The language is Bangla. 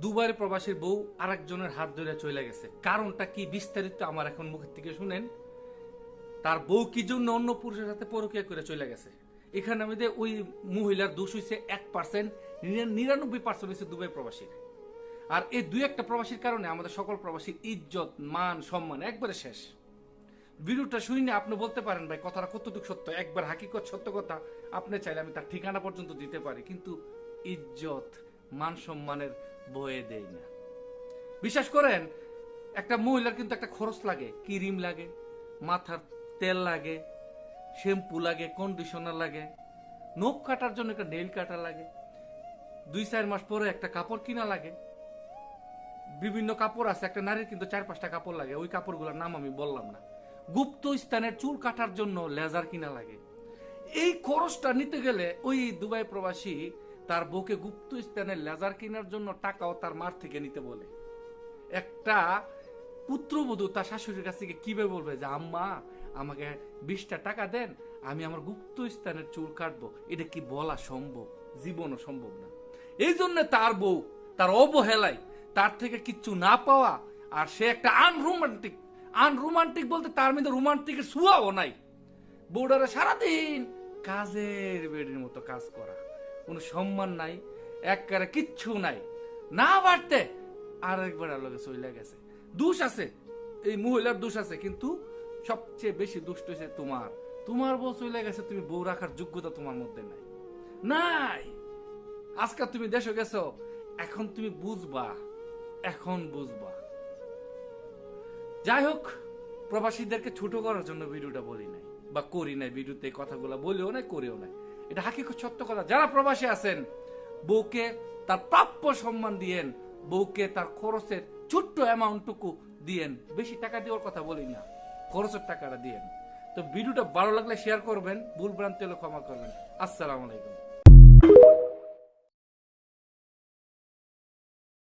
দুবাইয়ের প্রবাসীর বউ আরেকজনের হাত ধরে চলে গেছে। কারণটা কি বিস্তারিত আমার এখন মুখের থেকে শুনেন। তার বউ কি জন্য অন্য পুরুষের সাথে পরকীয়া করে চলে গেছে। এখানে আমাদের ওই মহিলার দোষ হয়েছে 1%, 99% হয়েছে দুবাই প্রবাসীর। আর এই দুই একটা প্রবাসীর কারণে আমাদের সকল প্রবাসীর ইজ্জত মান সম্মান একবারে শেষ। ভিডিওটা শুনে আপনি বলতে পারেন ভাই কথাটা কতটুকু সত্য, একবার হাকিকত সত্য কথা আপনি চাইলে আমি তার ঠিকানা পর্যন্ত দিতে পারি, কিন্তু ইজ্জত মান সম্মানের বয়ে দেয় না। বিশ্বাস করেন, একটা মহিলার কিন্তু একটা খরচ লাগে, ক্রিম লাগে, মাথার তেল লাগে, শ্যাম্পু লাগে, কন্ডিশনার লাগে, নখ কাটার জন্য একটা নেইল কাটা লাগে, 2-4 মাস পরে একটা কাপড় কিনা লাগে, বিভিন্ন কাপড় আছে। একটা নারীর কিন্তু 4-5টা কাপড় লাগে, ওই কাপড়গুলোর নাম আমি বললাম না। গুপ্ত স্থানের চুল কাটার জন্য লেজার কিনা লাগে। এই খরচটা নিতে গেলে ওই দুবাই প্রবাসী তার বউকে গুপ্ত স্থানের লেজার কেনার জন্য টাকাও তার মার থেকে নিতে বলে। একটা পুত্রবধূ তার শাশুড়ির কাছ থেকে কিভাবে বলবে যে আম্মা আমাকে 20টা টাকা দেন, আমি আমার গুপ্ত স্থানের চুল কাটবো? এটা কি বলা সম্ভব? জীবনও সম্ভব না। এই জন্য তার বউ তার অবহেলায় তার থেকে কিচ্ছু না পাওয়া, আর সে একটা আনরোমান্টিক বলতে তার মধ্যে রোমান্টিকের ছোঁয়াও নাই। বউডারা সারাদিন কাজের বেড়ির মতো কাজ করা, কোনো সম্মান নাই, একবারে কিচ্ছু নাই। না বাড়তে আরেকবার আলোকে চলে গেছে। দোষ আছে, এই মহিলার দোষ আছে, কিন্তু সবচেয়ে বেশি দুষ্ট হয়েছে তোমার বউ চলে গেছে, তুমি বউ রাখার যোগ্যতা তোমার মধ্যে নাই। আজকে তুমি দেশে গেছো, এখন তুমি বুঝবা। যাই হোক, প্রবাসীদেরকে ছোট করার জন্য ভিডিওটা বলি নাই বা করি নাই, ভিডিওতে কথাগুলো বলেও নাই করেও নাই। এটা হাকিকত সত্য কথা। যারা প্রবাসী আছেন, বউকে তার প্রাপ্য সম্মান দিয়েন, বউকে তার খরচের ছোট্ট অ্যামাউন্টটুকু দিয়েন। বেশি টাকা দেওয়ার কথা বলি না, খরচের টাকাটা দিয়েন। তো ভিডিওটা ভালো লাগলে শেয়ার করবেন, ভুল ভ্রান্তি হলে ক্ষমা করবেন। আসসালামু আলাইকুম।